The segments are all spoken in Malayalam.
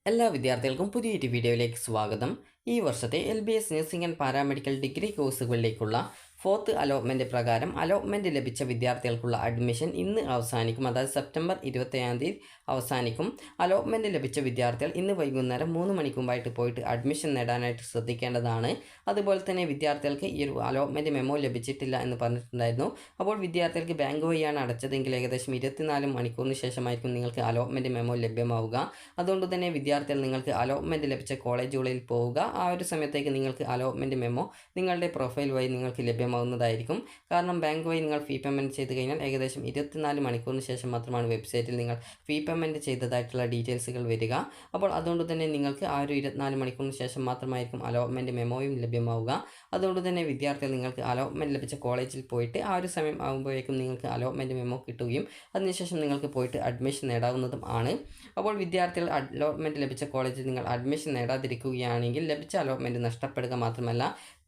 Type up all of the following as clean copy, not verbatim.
എല്ലാ വിദ്യാർത്ഥികൾക്കും പുതിയൊരു വീഡിയോയിലേക്ക് സ്വാഗതം. ഈ വർഷത്തെ LBS nursing and paramedical degree കോഴ്സുകളിലേക്കുള്ള 4th അലോട്ട്മെൻറ്റ് പ്രകാരം അലോട്ട്മെൻറ്റ് ലഭിച്ച വിദ്യാർത്ഥികൾക്കുള്ള അഡ്മിഷൻ ഇന്ന് അവസാനിക്കും. അതായത് സെപ്റ്റംബർ 21 തീയതി അവസാനിക്കും. അലോട്ട്മെൻറ്റ് ലഭിച്ച വിദ്യാർത്ഥികൾ ഇന്ന് വൈകുന്നേരം 3 മണിക്ക് മുമ്പായിട്ട് പോയിട്ട് അഡ്മിഷൻ നേടാനായിട്ട് ശ്രദ്ധിക്കേണ്ടതാണ്. അതുപോലെ തന്നെ വിദ്യാർത്ഥികൾക്ക് ഈ ഒരു അലോട്ട്മെൻറ്റ് മെമ്മോ ലഭിച്ചിട്ടില്ല എന്ന് പറഞ്ഞിട്ടുണ്ടായിരുന്നു. അപ്പോൾ വിദ്യാർത്ഥികൾക്ക് ബാങ്ക് വഴിയാണ് അടച്ചതെങ്കിൽ ഏകദേശം 24 മണിക്കൂറിന് ശേഷമായിരിക്കും നിങ്ങൾക്ക് അലോട്ട്മെൻറ്റ് മെമ്മോ ലഭ്യമാവുക. അതുകൊണ്ട് തന്നെ വിദ്യാർത്ഥികൾ നിങ്ങൾക്ക് അലോട്ട്മെൻറ്റ് ലഭിച്ച കോളേജുകളിൽ പോവുക. ആ ഒരു സമയത്തേക്ക് നിങ്ങൾക്ക് അലോട്ട്മെൻറ്റ് മെമ്മോ നിങ്ങളുടെ പ്രൊഫൈൽ വഴി നിങ്ങൾക്ക് ലഭ്യമാവുന്നതായിരിക്കും. കാരണം ബാങ്ക് വഴി നിങ്ങൾ ഫീ പേയ്മെൻറ്റ് ചെയ്ത് കഴിഞ്ഞാൽ ഏകദേശം 24 മണിക്കൂറിന് ശേഷം മാത്രമാണ് വെബ്സൈറ്റിൽ നിങ്ങൾ ഫീ പേയ്മെൻറ്റ് ചെയ്തതായിട്ടുള്ള ഡീറ്റെയിൽസുകൾ വരിക. അപ്പോൾ അതുകൊണ്ട് തന്നെ നിങ്ങൾക്ക് ആ ഒരു 24 മണിക്കൂറിന് ശേഷം മാത്രമായിരിക്കും അലോട്ട്മെൻറ്റ് മെമ്മോയും ലഭ്യമാവുക. അതുകൊണ്ട് തന്നെ വിദ്യാർത്ഥികൾ നിങ്ങൾക്ക് അലോട്ട്മെൻറ്റ് ലഭിച്ച കോളേജിൽ പോയിട്ട് ആ ഒരു സമയം ആകുമ്പോഴേക്കും നിങ്ങൾക്ക് അലോട്ട്മെൻറ്റ് മെമ്മോ കിട്ടുകയും അതിനുശേഷം നിങ്ങൾക്ക് പോയിട്ട് അഡ്മിഷൻ നേടാവുന്നതും ആണ്. അപ്പോൾ വിദ്യാർത്ഥികൾ അലോട്ട്മെൻറ്റ് ലഭിച്ച കോളേജിൽ നിങ്ങൾ അഡ്മിഷൻ നേടാതിരിക്കുകയാണെങ്കിൽ ലഭിച്ച അലോട്ട്മെൻറ്റ് നഷ്ടപ്പെടുക മാത്രമല്ല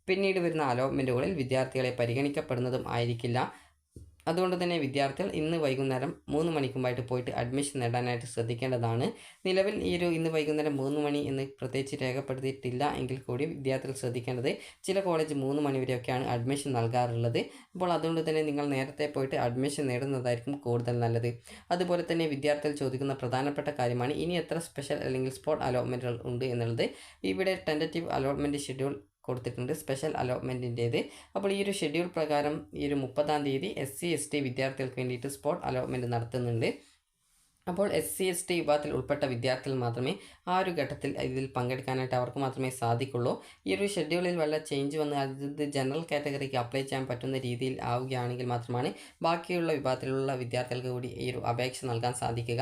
പിന്നീട് വരുന്ന അലോട്ട്മെൻറ്റുകളിൽ വിദ്യാർത്ഥികളെ പരിഗണിക്കപ്പെടുന്നതും ആയിരിക്കില്ല. അതുകൊണ്ട് തന്നെ വിദ്യാർത്ഥികൾ ഇന്ന് വൈകുന്നേരം 3 മണിക്ക് മുമ്പായിട്ട് പോയിട്ട് അഡ്മിഷൻ നേടാനായിട്ട് ശ്രദ്ധിക്കേണ്ടതാണ്. നിലവിൽ ഇന്ന് വൈകുന്നേരം 3 മണി എന്ന് പ്രത്യേകിച്ച് രേഖപ്പെടുത്തിയിട്ടില്ല എങ്കിൽ കൂടി വിദ്യാർത്ഥികൾ ശ്രദ്ധിക്കേണ്ടത് ചില കോളേജ് 3 മണി വരെയൊക്കെയാണ് അഡ്മിഷൻ നൽകാറുള്ളത്. അപ്പോൾ അതുകൊണ്ട് തന്നെ നിങ്ങൾ നേരത്തെ പോയിട്ട് അഡ്മിഷൻ നേടുന്നതായിരിക്കും കൂടുതൽ നല്ലത്. അതുപോലെ തന്നെ വിദ്യാർത്ഥികൾ ചോദിക്കുന്ന പ്രധാനപ്പെട്ട കാര്യമാണ് ഇനി എത്ര സ്പെഷ്യൽ അല്ലെങ്കിൽ സ്പോട്ട് അലോട്ട്മെൻറ്റുകൾ ഉണ്ട് എന്നുള്ളത്. ഇവിടെ ടെൻറ്റേറ്റീവ് അലോട്ട്മെൻറ്റ് ഷെഡ്യൂൾ കൊടുത്തിട്ടുണ്ട് സ്പെഷ്യൽ അലോട്ട്മെൻറ്റിൻ്റേത്. അപ്പോൾ ഈ ഒരു ഷെഡ്യൂൾ പ്രകാരം ഈ ഒരു 30 തീയതി SC/ST വിദ്യാർത്ഥികൾക്ക് വേണ്ടിയിട്ട് സ്പോട്ട് അലോട്ട്മെൻറ്റ് നടത്തുന്നുണ്ട്. അപ്പോൾ SC/ST വിഭാഗത്തിൽ ഉൾപ്പെട്ട വിദ്യാർത്ഥികൾ മാത്രമേ ആ ഒരു ഘട്ടത്തിൽ ഇതിൽ പങ്കെടുക്കാനായിട്ട് അവർക്ക് മാത്രമേ സാധിക്കുള്ളൂ. ഈ ഒരു ഷെഡ്യൂളിൽ വല്ല ചേഞ്ച് വന്ന് അത് ജനറൽ കാറ്റഗറിക്ക് അപ്ലൈ ചെയ്യാൻ പറ്റുന്ന രീതിയിൽ ആവുകയാണെങ്കിൽ മാത്രമാണ് ബാക്കിയുള്ള വിഭാഗത്തിലുള്ള വിദ്യാർത്ഥികൾക്ക് കൂടി ഈ ഒരു അപേക്ഷ നൽകാൻ സാധിക്കുക.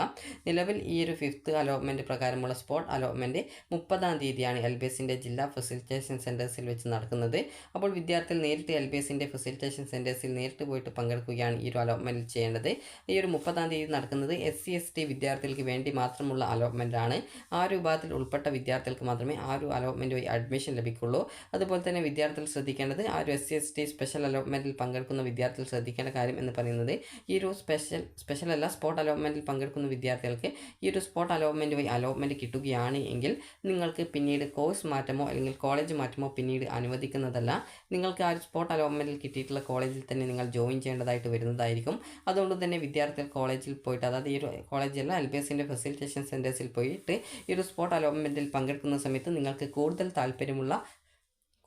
നിലവിൽ ഈ ഒരു 5th അലോട്ട്മെൻറ്റ് പ്രകാരമുള്ള സ്പോട്ട് അലോട്ട്മെൻറ്റ് 30 തീയതിയാണ് LBSൻ്റെ ജില്ലാ ഫെസിലിറ്റേഷൻ സെൻറ്റേഴ്സിൽ വെച്ച് നടക്കുന്നത്. അപ്പോൾ വിദ്യാർത്ഥികൾ നേരിട്ട് LBSൻ്റെ ഫെസിലിറ്റേഷൻ സെൻറ്റേഴ്സിൽ നേരിട്ട് പോയിട്ട് പങ്കെടുക്കുകയാണ് ഈ ഒരു അലോട്ട്മെൻറ്റിൽ ചെയ്യേണ്ടത്. ഈ ഒരു 30 തീയതി നടക്കുന്നത് SC/ST വിദ്യാർത്ഥികൾക്ക് വേണ്ടി മാത്രമുള്ള അലോട്ട്മെൻ്റ് ആണ്. ആ ഒരു വിഭാഗത്തിൽ ഉൾപ്പെട്ട വിദ്യാർത്ഥികൾക്ക് മാത്രമേ ആ ഒരു അലോട്ട്മെൻറ്റ് വഴി അഡ്മിഷൻ ലഭിക്കുള്ളൂ. അതുപോലെ തന്നെ വിദ്യാർത്ഥികൾ ശ്രദ്ധിക്കേണ്ടത് ആ ഒരു SC/ST സ്പെഷ്യൽ അലോട്ട്മെൻറ്റിൽ പങ്കെടുക്കുന്ന വിദ്യാർത്ഥികൾ ശ്രദ്ധിക്കേണ്ട കാര്യം എന്ന് പറയുന്നത് ഈ ഒരു സ്പെഷ്യൽ അല്ല സ്പോട്ട് അലോട്ട്മെൻറ്റിൽ പങ്കെടുക്കുന്ന വിദ്യാർത്ഥികൾക്ക് ഈ ഒരു സ്പോട്ട് അലോട്ട്മെൻറ്റ് വഴി അലോട്ട്മെൻറ്റ് കിട്ടുകയാണ് എങ്കിൽ നിങ്ങൾക്ക് പിന്നീട് കോഴ്സ് മാറ്റമോ അല്ലെങ്കിൽ കോളേജ് മാറ്റമോ പിന്നീട് അനുവദിക്കുന്നതല്ല. നിങ്ങൾക്ക് ആ ഒരു സ്പോട്ട് അലോട്ട്മെൻറ്റിൽ കിട്ടിയിട്ടുള്ള കോളേജിൽ തന്നെ നിങ്ങൾ ജോയിൻ ചെയ്യേണ്ടതായിട്ട് വരുന്നതായിരിക്കും. അതുകൊണ്ട് തന്നെ വിദ്യാർത്ഥികൾ കോളേജിൽ പോയിട്ട് അതായത് ഈ ഒരു കോളേജല്ല LBSൻ്റെ ഫെസിലിറ്റേഷൻ സെൻറ്റേഴ്സിൽ പോയിട്ട് ഈ ഒരു സ്പോട്ട് അലോട്ട്മെൻറ്റിൽ പങ്കെടുക്കുന്ന സമയത്ത് നിങ്ങൾക്ക് കൂടുതൽ താല്പര്യമുള്ള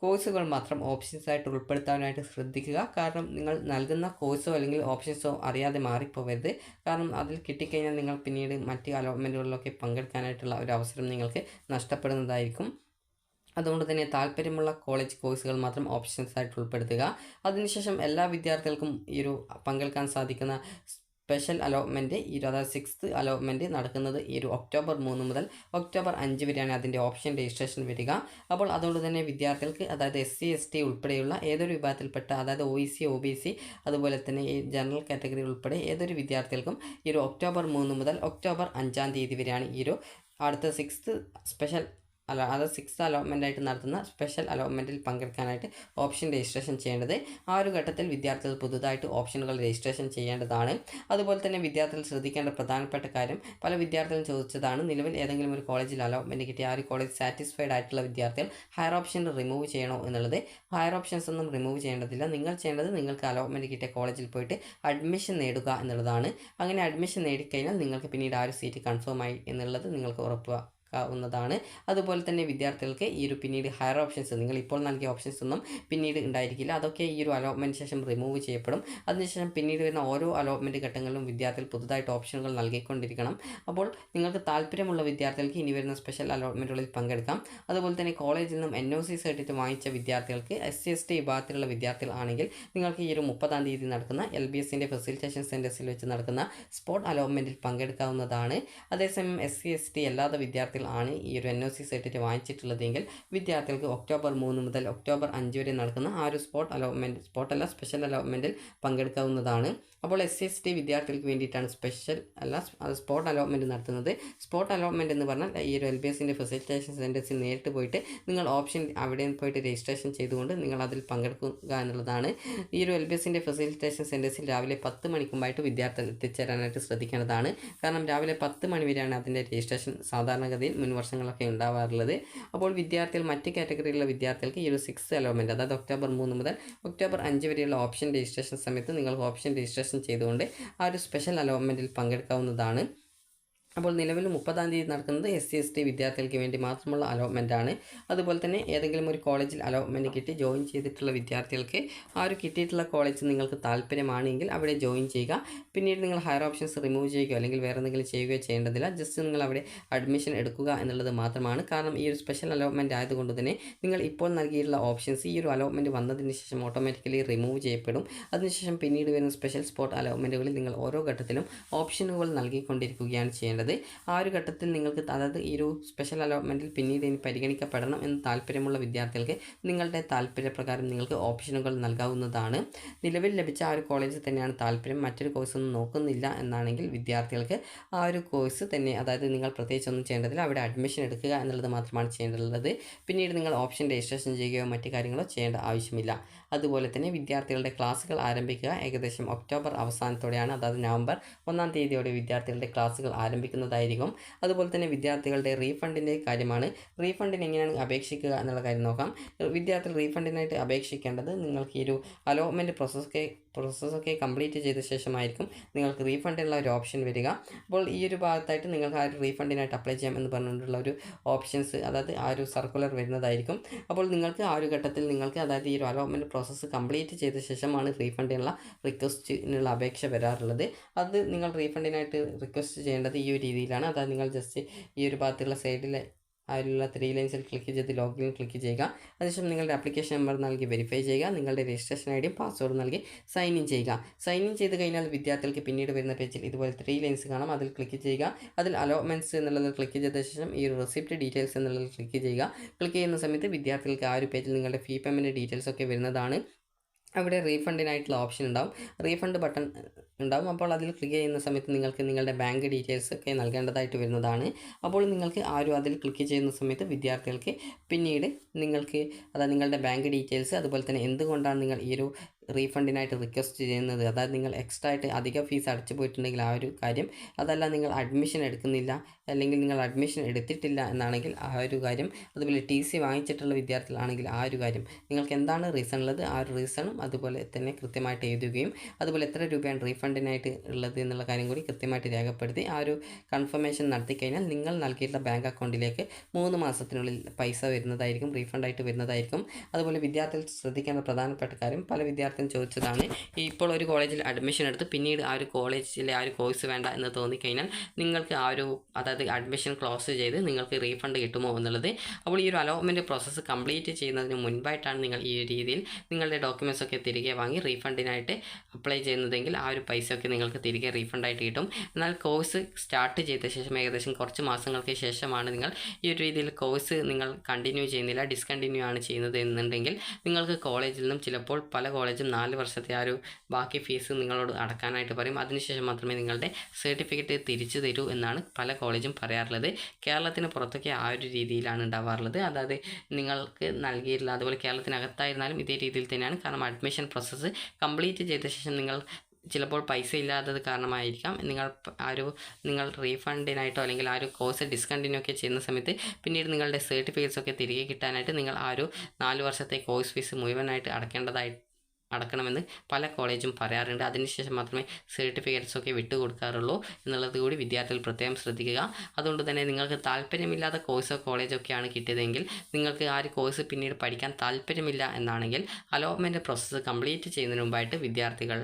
കോഴ്സുകൾ മാത്രം ഓപ്ഷൻസ് ആയിട്ട് ഉൾപ്പെടുത്താനായിട്ട് ശ്രദ്ധിക്കുക. കാരണം നിങ്ങൾ നൽകുന്ന കോഴ്സോ അല്ലെങ്കിൽ ഓപ്ഷൻസോ അറിയാതെ മാറിപ്പോവരുത്. കാരണം അതിൽ കിട്ടിക്കഴിഞ്ഞാൽ നിങ്ങൾ പിന്നീട് മറ്റ് അലോട്ട്മെൻറ്റുകളിലൊക്കെ പങ്കെടുക്കാനായിട്ടുള്ള ഒരു അവസരം നിങ്ങൾക്ക് നഷ്ടപ്പെടുന്നതായിരിക്കും. അതുകൊണ്ട് തന്നെ താല്പര്യമുള്ള കോളേജ് കോഴ്സുകൾ മാത്രം ഓപ്ഷൻസ് ആയിട്ട് ഉൾപ്പെടുത്തുക. അതിനുശേഷം എല്ലാ വിദ്യാർത്ഥികൾക്കും ഈ ഒരു പങ്കെടുക്കാൻ സാധിക്കുന്ന സ്പെഷ്യൽ അലോട്ട്മെൻറ്റ് അതായത് 6th അലോട്ട്മെൻറ്റ് നടക്കുന്നത് ഈ ഒരു ഒക്ടോബർ 3 മുതൽ ഒക്ടോബർ 5 വരെയാണ് അതിൻ്റെ ഓപ്ഷൻ രജിസ്ട്രേഷൻ വരിക. അപ്പോൾ അതുകൊണ്ട് തന്നെ വിദ്യാർത്ഥികൾക്ക് അതായത് SC/ST ഉൾപ്പെടെയുള്ള ഏതൊരു വിഭാഗത്തിൽപ്പെട്ട അതായത് OEC OBC അതുപോലെ തന്നെ ഈ ജനറൽ കാറ്റഗറി ഉൾപ്പെടെ ഏതൊരു വിദ്യാർത്ഥികൾക്കും ഈ ഒരു ഒക്ടോബർ 3 മുതൽ ഒക്ടോബർ 5 തീയതി വരെയാണ് ഈ ഒരു അടുത്ത 6th സ്പെഷ്യൽ അത് 6th അലോട്ട്മെൻറ്റായിട്ട് നടത്തുന്ന സ്പെഷ്യൽ അലോട്ട്മെൻറ്റിൽ പങ്കെടുക്കാനായിട്ട് ഓപ്ഷൻ രജിസ്ട്രേഷൻ ചെയ്യേണ്ടത്. ആ ഒരു ഘട്ടത്തിൽ വിദ്യാർത്ഥികൾ പുതുതായിട്ട് ഓപ്ഷനുകൾ രജിസ്ട്രേഷൻ ചെയ്യേണ്ടതാണ്. അതുപോലെ തന്നെ വിദ്യാർത്ഥികൾ ശ്രദ്ധിക്കേണ്ട പ്രധാനപ്പെട്ട കാര്യം പല വിദ്യാർത്ഥികളും ചോദിച്ചതാണ് നിലവിൽ ഏതെങ്കിലും ഒരു കോളേജിൽ അലോട്ട്മെൻറ്റ് കിട്ടി ആ ഒരു കോളേജ് സാറ്റിസ്ഫൈഡ് ആയിട്ടുള്ള വിദ്യാർത്ഥികൾ ഹയർ ഓപ്ഷൻ റിമൂവ് ചെയ്യണോ എന്നുള്ളത്. ഹയർ ഓപ്ഷൻസ് ഒന്നും റിമൂവ് ചെയ്യേണ്ടതില്ല. നിങ്ങൾ ചെയ്യേണ്ടത് നിങ്ങൾക്ക് അലോട്ട്മെൻറ്റ് കിട്ടിയ കോളേജിൽ പോയിട്ട് അഡ്മിഷൻ നേടുക എന്നുള്ളതാണ്. അങ്ങനെ അഡ്മിഷൻ നേടിക്കഴിഞ്ഞാൽ നിങ്ങൾക്ക് പിന്നീട് ആ ഒരു സീറ്റ് കൺഫേം ആയി എന്നുള്ളത് നിങ്ങൾക്ക് ഉറപ്പാക്കാവുന്നതാണ്. അതുപോലെ തന്നെ വിദ്യാർത്ഥികൾക്ക് ഈ ഒരു പിന്നീട് ഹയർ ഓപ്ഷൻസ് നിങ്ങൾ ഇപ്പോൾ നൽകിയ ഓപ്ഷൻസ് ഒന്നും പിന്നീട് ഉണ്ടായിരിക്കില്ല. അതൊക്കെ ഈ ഒരു അലോട്ട്മെൻറ്റ് ശേഷം റിമൂവ് ചെയ്യപ്പെടും. അതിനുശേഷം പിന്നീട് വരുന്ന ഓരോ അലോട്ട്മെൻറ്റ് ഘട്ടങ്ങളിലും വിദ്യാർത്ഥികൾ പുതുതായിട്ട് ഓപ്ഷനുകൾ നൽകിക്കൊണ്ടിരിക്കണം. അപ്പോൾ നിങ്ങൾക്ക് താല്പര്യമുള്ള വിദ്യാർത്ഥികൾക്ക് ഇനി വരുന്ന സ്പെഷ്യൽ അലോട്ട്മെൻറ്റുകളിൽ പങ്കെടുക്കാം. അതുപോലെ തന്നെ കോളേജിൽ നിന്നും NOC സർട്ടിഫിക്കറ്റ് വാങ്ങിച്ച വിദ്യാർത്ഥികൾക്ക് SC/ST വിഭാഗത്തിലുള്ള വിദ്യാർത്ഥികൾ ആണെങ്കിൽ നിങ്ങൾക്ക് ഈ ഒരു 30 തീയതി നടക്കുന്ന LBSൻ്റെ ഫെസിലിറ്റേഷൻ സെൻറ്റേഴ്സിൽ വെച്ച് നടക്കുന്ന സ്പോട്ട് അലോട്ട്മെൻറ്റിൽ പങ്കെടുക്കാവുന്നതാണ്. അതേസമയം SC/ST അല്ലാത്ത വിദ്യാർത്ഥികൾ ആണ് ഈ ഒരു NOC സർട്ടിഫിക്കറ്റ് വാങ്ങിച്ചിട്ടുള്ളതെങ്കിൽ വിദ്യാർത്ഥികൾക്ക് ഒക്ടോബർ 3 മുതൽ ഒക്ടോബർ 5 വരെ നടക്കുന്ന ആ ഒരു സ്പോട്ടല്ല സ്പെഷ്യൽ അലോട്ട്മെൻറ്റിൽ പങ്കെടുക്കാവുന്നതാണ്. അപ്പോൾ SC/ST വിദ്യാർത്ഥികൾക്ക് വേണ്ടിയിട്ടാണ് സ്പെഷ്യൽ അല്ല സ്പോട്ട് അലോട്ട്മെൻറ്റ് നടത്തുന്നത്. സ്പോട്ട് അലോട്ട്മെൻറ്റ് എന്ന് പറഞ്ഞാൽ ഈ ഒരു LBSൻ്റെ ഫെസിലിറ്റേഷൻ സെൻറ്റേഴ്സിൽ നേരിട്ട് പോയിട്ട് നിങ്ങൾ ഓപ്ഷൻ അവിടെ പോയിട്ട് രജിസ്ട്രേഷൻ ചെയ്തുകൊണ്ട് നിങ്ങൾ അതിൽ പങ്കെടുക്കുക എന്നുള്ളതാണ്. ഈ ഒരു LBSൻ്റെ ഫെസിലിറ്റേഷൻ സെൻറ്റേഴ്സിൽ രാവിലെ 10 മണിക്ക് മുമ്പായിട്ട് വിദ്യാർത്ഥികൾ എത്തിച്ചേരാനായിട്ട് ശ്രദ്ധിക്കേണ്ടതാണ്. കാരണം രാവിലെ 10 മണി വരെയാണ് അതിൻ്റെ രജിസ്ട്രേഷൻ സാധാരണഗതിയിൽ മുൻ വർഷങ്ങളൊക്കെ ഉണ്ടാവാറുള്ളത്. അപ്പോൾ വിദ്യാർത്ഥികൾ മറ്റ് കാറ്റഗറിയിലുള്ള വിദ്യാർത്ഥികൾക്ക് ഈ ഒരു 6th അലോട്ട്മെൻറ്റ് അതായത് ഒക്ടോബർ 3 മുതൽ ഒക്ടോബർ 5 വരെയുള്ള ഓപ്ഷൻ രജിസ്ട്രേഷൻ സമയത്ത് നിങ്ങൾക്ക് ഓപ്ഷൻ രജിസ്ട്രേഷൻ ചെയ്തുകൊണ്ട് ആ ഒരു സ്പെഷ്യൽ അലോട്ട്മെൻറ്റിൽ പങ്കെടുക്കാവുന്നതാണ്. അപ്പോൾ നിലവിൽ 30-ാം തീയതി നടക്കുന്നത് SC/ST വിദ്യാർത്ഥികൾക്ക് വേണ്ടി മാത്രമുള്ള അലോട്ട്മെൻ്റ് ആണ്. അതുപോലെ തന്നെ ഏതെങ്കിലും ഒരു കോളേജിൽ അലോട്ട്മെൻറ്റ് കിട്ടി ജോയിൻ ചെയ്തിട്ടുള്ള വിദ്യാർത്ഥികൾക്ക് ആ ഒരു കിട്ടിയിട്ടുള്ള കോളേജ് നിങ്ങൾക്ക് താല്പര്യമാണെങ്കിൽ അവിടെ ജോയിൻ ചെയ്യുക. പിന്നീട് നിങ്ങൾ ഹയർ ഓപ്ഷൻസ് റിമൂവ് ചെയ്യുകയോ അല്ലെങ്കിൽ വേറെ എന്തെങ്കിലും ചെയ്യുകയോ ചെയ്യേണ്ടതില്ല. ജസ്റ്റ് നിങ്ങൾ അവിടെ അഡ്മിഷൻ എടുക്കുക എന്നുള്ളത് മാത്രമാണ്. കാരണം ഈ ഒരു സ്പെഷ്യൽ അലോട്ട്മെൻറ്റ് ആയതുകൊണ്ട് തന്നെ നിങ്ങൾ ഇപ്പോൾ നൽകിയിട്ടുള്ള ഓപ്ഷൻസ് ഈ ഒരു അലോട്ട്മെൻറ്റ് വന്നതിന് ശേഷം ഓട്ടോമാറ്റിക്കലി റിമൂവ് ചെയ്യപ്പെടും. അതിനുശേഷം പിന്നീട് വരുന്ന സ്പെഷ്യൽ സ്പോട്ട് അലോട്ട്മെൻറ്റുകളിൽ നിങ്ങൾ ഓരോ ഘട്ടത്തിലും ഓപ്ഷനുകൾ നൽകിക്കൊണ്ടിരിക്കുകയാണ് ചെയ്യേണ്ടത്. ആ ഒരു ഘട്ടത്തിൽ നിങ്ങൾക്ക് അതായത് ഈ ഒരു സ്പെഷ്യൽ അലോട്ട്മെൻറ്റിൽ പിന്നീട് ഇനി പരിഗണിക്കപ്പെടണം എന്ന് താല്പര്യമുള്ള വിദ്യാർത്ഥികൾക്ക് നിങ്ങളുടെ താല്പര്യപ്രകാരം നിങ്ങൾക്ക് ഓപ്ഷനുകൾ നൽകാവുന്നതാണ്. നിലവിൽ ലഭിച്ച ആ ഒരു കോളേജിൽ തന്നെയാണ് താല്പര്യം, മറ്റൊരു കോഴ്സൊന്നും നോക്കുന്നില്ല എന്നാണെങ്കിൽ വിദ്യാർത്ഥികൾക്ക് ആ ഒരു കോഴ്സ് തന്നെ അതായത് നിങ്ങൾ പ്രത്യേകിച്ചൊന്നും ചെയ്യേണ്ടതില്ല, അവിടെ അഡ്മിഷൻ എടുക്കുക എന്നുള്ളത് മാത്രമാണ് ചെയ്യേണ്ടതുള്ളത്. പിന്നീട് നിങ്ങൾ ഓപ്ഷൻ രജിസ്ട്രേഷൻ ചെയ്യുകയോ മറ്റു കാര്യങ്ങളോ ചെയ്യേണ്ട ആവശ്യമില്ല. അതുപോലെ തന്നെ വിദ്യാർത്ഥികളുടെ ക്ലാസ്സുകൾ ആരംഭിക്കുക ഏകദേശം ഒക്ടോബർ അവസാനത്തോടെയാണ്, അതായത് നവംബർ 1-ാം തീയതിയോടെ വിദ്യാർത്ഥികളുടെ ക്ലാസ്സുകൾ ആരംഭിക്കുന്നതായിരിക്കും. അതുപോലെ തന്നെ വിദ്യാർത്ഥികളുടെ റീഫണ്ടിൻ്റെ കാര്യമാണ്. റീഫണ്ടിന് എങ്ങനെയാണ് അപേക്ഷിക്കുക എന്നുള്ള കാര്യം നോക്കാം. വിദ്യാർത്ഥികൾ റീഫണ്ടിനായിട്ട് അപേക്ഷിക്കേണ്ടത് നിങ്ങൾക്ക് ഈ ഒരു അലോട്ട്മെൻറ്റ് പ്രോസസ്സൊക്കെ കംപ്ലീറ്റ് ചെയ്ത ശേഷമായിരിക്കും നിങ്ങൾക്ക് റീഫണ്ടിനുള്ള ഒരു ഓപ്ഷൻ വരിക. അപ്പോൾ ഈ ഒരു ഭാഗത്തായിട്ട് നിങ്ങൾക്ക് ആ ഒരു റീഫണ്ടിനായിട്ട് അപ്ലൈ ചെയ്യാം എന്ന് പറഞ്ഞിട്ടുള്ള ഒരു ഓപ്ഷൻസ് അതായത് ആ ഒരു സർക്കുലർ വരുന്നതായിരിക്കും. അപ്പോൾ നിങ്ങൾക്ക് ആ ഒരു ഘട്ടത്തിൽ നിങ്ങൾക്ക് അതായത് ഈ ഒരു അലോട്ട്മെൻറ്റ് പ്രോസസ്സ് കംപ്ലീറ്റ് ചെയ്ത ശേഷമാണ് റീഫണ്ടിനുള്ള റിക്വസ്റ്റിനുള്ള അപേക്ഷ വരാറുള്ളത്. അത് നിങ്ങൾ റീഫണ്ടിനായിട്ട് റിക്വസ്റ്റ് ചെയ്യേണ്ടത് ഈ ഒരു രീതിയിലാണ്. അതായത് നിങ്ങൾ ജസ്റ്റ് ഈ ഒരു ഭാഗത്തുള്ള സൈഡിൽ അതിലുള്ള 3 ലൈൻസിൽ ക്ലിക്ക് ചെയ്ത് ലോഗിൻ ക്ലിക്ക് ചെയ്യുക. അതിനുശേഷം നിങ്ങളുടെ ആപ്ലിക്കേഷൻ നമ്പർ നൽകി വെരിഫൈ ചെയ്യുക. നിങ്ങളുടെ രജിസ്ട്രേഷൻ ഐഡിയും പാസ്വേഡ് നൽകി സൈൻ ഇൻ ചെയ്യുക. സൈൻ ഇൻ ചെയ്ത് കഴിഞ്ഞാൽ വിദ്യാർത്ഥികൾക്ക് പിന്നീട് വരുന്ന പേജിൽ ഇതുപോലെ 3 ലൈൻസ് കാണാം. അതിൽ ക്ലിക്ക് ചെയ്യുക. അതിൽ അലോട്ട്മെൻറ്റ്സ് എന്നുള്ളത് ക്ലിക്ക് ചെയ്ത ശേഷം ഈ ഒരു റെസിപ്റ്റ് ഡീറ്റെയിൽസ് എന്നുള്ളത് ക്ലിക്ക് ചെയ്യുക. ക്ലിക്ക് ചെയ്യുന്ന സമയത്ത് വിദ്യാർത്ഥികൾക്ക് ആ ഒരു പേജിൽ നിങ്ങളുടെ ഫീ പേയ്മെൻറ്റ് ഡീറ്റെയിൽസ് ഒക്കെ വരുന്നതാണ്. അവിടെ റീഫണ്ടിനായിട്ടുള്ള ഓപ്ഷൻ ഉണ്ടാവും, റീഫണ്ട് ബട്ടൺ ഉണ്ടാവും. അപ്പോൾ അതിൽ ക്ലിക്ക് ചെയ്യുന്ന സമയത്ത് നിങ്ങൾക്ക് നിങ്ങളുടെ ബാങ്ക് ഡീറ്റെയിൽസ് ഒക്കെ നൽകേണ്ടതായിട്ട് വരുന്നതാണ്. അപ്പോൾ നിങ്ങൾക്ക് അതിൽ ക്ലിക്ക് ചെയ്യുന്ന സമയത്ത് വിദ്യാർത്ഥികൾക്ക് പിന്നീട് നിങ്ങൾക്ക് അതായത് നിങ്ങളുടെ ബാങ്ക് ഡീറ്റെയിൽസ് അതുപോലെ തന്നെ എന്തുകൊണ്ടാണ് നിങ്ങൾ ഈ ഒരു റീഫണ്ടിനായിട്ട് റിക്വസ്റ്റ് ചെയ്യുന്നത്, അതായത് നിങ്ങൾ എക്സ്ട്രാ ആയിട്ട് അധിക ഫീസ് അടച്ചു പോയിട്ടുണ്ടെങ്കിൽ ആ ഒരു കാര്യം, അതല്ല നിങ്ങൾ അഡ്മിഷൻ എടുക്കുന്നില്ല അല്ലെങ്കിൽ നിങ്ങൾ അഡ്മിഷൻ എടുത്തിട്ടില്ല എന്നാണെങ്കിൽ ആ ഒരു കാര്യം, അതുപോലെ TC വാങ്ങിച്ചിട്ടുള്ള വിദ്യാർത്ഥികളാണെങ്കിൽ ആ ഒരു കാര്യം, നിങ്ങൾക്ക് എന്താണ് റീസൺ ഉള്ളത് ആ ഒരു റീസണും അതുപോലെ തന്നെ കൃത്യമായിട്ട് എഴുതുകയും അതുപോലെ എത്ര രൂപയാണ് റീഫണ്ടിനായിട്ട് ഉള്ളത് എന്നുള്ള കാര്യം കൂടി കൃത്യമായിട്ട് രേഖപ്പെടുത്തി ആ ഒരു കൺഫർമേഷൻ നടത്തി കഴിഞ്ഞാൽ നിങ്ങൾ നൽകിയിട്ടുള്ള ബാങ്ക് അക്കൗണ്ടിലേക്ക് 3 മാസത്തിനുള്ളിൽ പൈസ വരുന്നതായിരിക്കും, റീഫണ്ടായിട്ട് വരുന്നതായിരിക്കും. അതുപോലെ വിദ്യാർത്ഥികൾ ശ്രദ്ധിക്കേണ്ട പ്രധാനപ്പെട്ട കാര്യം, പല വിദ്യാർത്ഥികളും ചോദിച്ചതാണ്, ഇപ്പോൾ ഒരു കോളേജിൽ അഡ്മിഷൻ എടുത്ത് പിന്നീട് ആ ഒരു കോളേജിലെ ആ ഒരു കോഴ്സ് വേണ്ട എന്ന് തോന്നിക്കഴിഞ്ഞാൽ നിങ്ങൾക്ക് ആ ഒരു അതായത് അഡ്മിഷൻ ക്ലോസ് ചെയ്ത് നിങ്ങൾക്ക് റീഫണ്ട് കിട്ടുമോ എന്നുള്ളത്. അപ്പോൾ ഈ ഒരു അലോട്ട്മെൻറ്റ് പ്രോസസ്സ് കംപ്ലീറ്റ് ചെയ്യുന്നതിന് മുൻപായിട്ടാണ് നിങ്ങൾ ഈ രീതിയിൽ നിങ്ങളുടെ ഡോക്യുമെൻറ്റ്സ് ഒക്കെ തിരികെ വാങ്ങി റീഫണ്ടിനായിട്ട് അപ്ലൈ ചെയ്യുന്നതെങ്കിൽ ആ ഒരു പൈസയൊക്കെ നിങ്ങൾക്ക് തിരികെ റീഫണ്ടായിട്ട് കിട്ടും. എന്നാൽ കോഴ്സ് സ്റ്റാർട്ട് ചെയ്ത ശേഷം ഏകദേശം കുറച്ച് മാസങ്ങൾക്ക് ശേഷമാണ് നിങ്ങൾ ഈ ഒരു രീതിയിൽ കോഴ്സ് നിങ്ങൾ കണ്ടിന്യൂ ചെയ്യുന്നില്ല, ഡിസ്കണ്ടിന്യൂ ആണ് ചെയ്യുന്നത് എന്നുണ്ടെങ്കിൽ നിങ്ങൾക്ക് കോളേജിൽ നിന്നും ചിലപ്പോൾ പല കോളേജും 4 വർഷത്തെ ആ ഒരു ബാക്കി ഫീസ് നിങ്ങളോട് അടക്കാനായിട്ട് പറയും. അതിനുശേഷം മാത്രമേ നിങ്ങളുടെ സർട്ടിഫിക്കറ്റ് തിരിച്ചു തരൂ എന്നാണ് പല കോളേജും പറയാറുള്ളത്. കേരളത്തിന് പുറത്തൊക്കെ ആ ഒരു രീതിയിലാണ് ഉണ്ടാവാറുള്ളത്. അതായത് നിങ്ങൾക്ക് നൽകിയിട്ടില്ല, അതുപോലെ കേരളത്തിനകത്തായിരുന്നാലും ഇതേ രീതിയിൽ തന്നെയാണ്. കാരണം അഡ്മിഷൻ പ്രോസസ്സ് കംപ്ലീറ്റ് ചെയ്ത ശേഷം നിങ്ങൾ ചിലപ്പോൾ പൈസ ഇല്ലാത്തത് കാരണമായിരിക്കാം നിങ്ങൾ റീഫണ്ടിനായിട്ടോ അല്ലെങ്കിൽ ആ ഒരു കോഴ്സ് ഡിസ്കണ്ടിന്യൂ ഒക്കെ ചെയ്യുന്ന സമയത്ത് പിന്നീട് നിങ്ങളുടെ സർട്ടിഫിക്കറ്റ്സ് ഒക്കെ തിരികെ കിട്ടാനായിട്ട് നിങ്ങൾ ആ ഒരു 4 വർഷത്തെ കോഴ്സ് ഫീസ് മുഴുവനായിട്ട് അടക്കണമെന്ന് പല കോളേജും പറയാറുണ്ട്. അതിനുശേഷം മാത്രമേ സർട്ടിഫിക്കറ്റ്സ് ഒക്കെ വിട്ടുകൊടുക്കാറുള്ളൂ എന്നുള്ളത് കൂടി വിദ്യാർത്ഥികൾ പ്രത്യേകം ശ്രദ്ധിക്കുക. അതുകൊണ്ട് തന്നെ നിങ്ങൾക്ക് താല്പര്യമില്ലാത്ത കോഴ്സോ കോളേജോ ഒക്കെയാണ് കിട്ടിയതെങ്കിൽ നിങ്ങൾക്ക് ആ ഒരു കോഴ്സ് പിന്നീട് പഠിക്കാൻ താല്പര്യമില്ല എന്നാണെങ്കിൽ അലോട്ട്മെൻറ്റ് പ്രോസസ്സ് കംപ്ലീറ്റ് ചെയ്യുന്നതിന് മുമ്പായിട്ട് വിദ്യാർത്ഥികൾ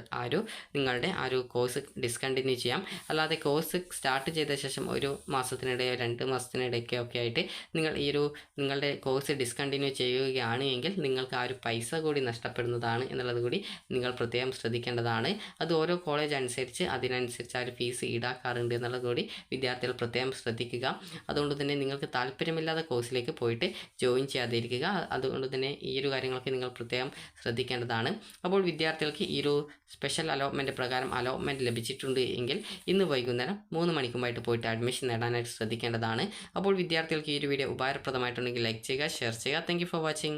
നിങ്ങളുടെ ആ ഒരു കോഴ്സ് ഡിസ്കണ്ടിന്യൂ ചെയ്യാം. അല്ലാതെ കോഴ്സ് സ്റ്റാർട്ട് ചെയ്ത ശേഷം 1 മാസത്തിനിടെയോ 2 മാസത്തിനിടയ്ക്കോ ഒക്കെ ആയിട്ട് നിങ്ങൾ നിങ്ങളുടെ കോഴ്സ് ഡിസ്കണ്ടിന്യൂ ചെയ്യുകയാണ് എങ്കിൽ നിങ്ങൾക്ക് ആ ഒരു പൈസ കൂടി നഷ്ടപ്പെടുന്നതാണ് എന്നുള്ളത് കൂടി നിങ്ങൾ പ്രത്യേകം ശ്രദ്ധിക്കേണ്ടതാണ്. അത് ഓരോ കോളേജ് അനുസരിച്ച് അതിനനുസരിച്ച് ആ ഒരു ഫീസ് ഈടാക്കാറുണ്ട് എന്നുള്ളത് കൂടി വിദ്യാർത്ഥികൾ പ്രത്യേകം ശ്രദ്ധിക്കുക. അതുകൊണ്ട് തന്നെ നിങ്ങൾക്ക് താല്പര്യമില്ലാത്ത കോഴ്സിലേക്ക് പോയിട്ട് ജോയിൻ ചെയ്യാതിരിക്കുക. അതുകൊണ്ട് തന്നെ ഈ ഒരു കാര്യങ്ങളൊക്കെ നിങ്ങൾ പ്രത്യേകം ശ്രദ്ധിക്കേണ്ടതാണ്. അപ്പോൾ വിദ്യാർത്ഥികൾക്ക് ഈ ഒരു സ്പെഷ്യൽ അലോട്ട്മെൻറ്റ് പ്രകാരം അലോട്ട്മെൻറ്റ് ലഭിച്ചിട്ടുണ്ട് എങ്കിൽ ഇന്ന് വൈകുന്നേരം 3 മണിക്കുമായിട്ട് പോയിട്ട് അഡ്മിഷൻ നേടാനായിട്ട് ശ്രദ്ധിക്കേണ്ടതാണ്. അപ്പോൾ വിദ്യാർത്ഥികൾക്ക് ഈ ഒരു വീഡിയോ ഉപകാരപ്രദമായിട്ടുണ്ടെങ്കിൽ ലൈക്ക് ചെയ്യുക, ഷെയർ ചെയ്യുക. Thank you for watching.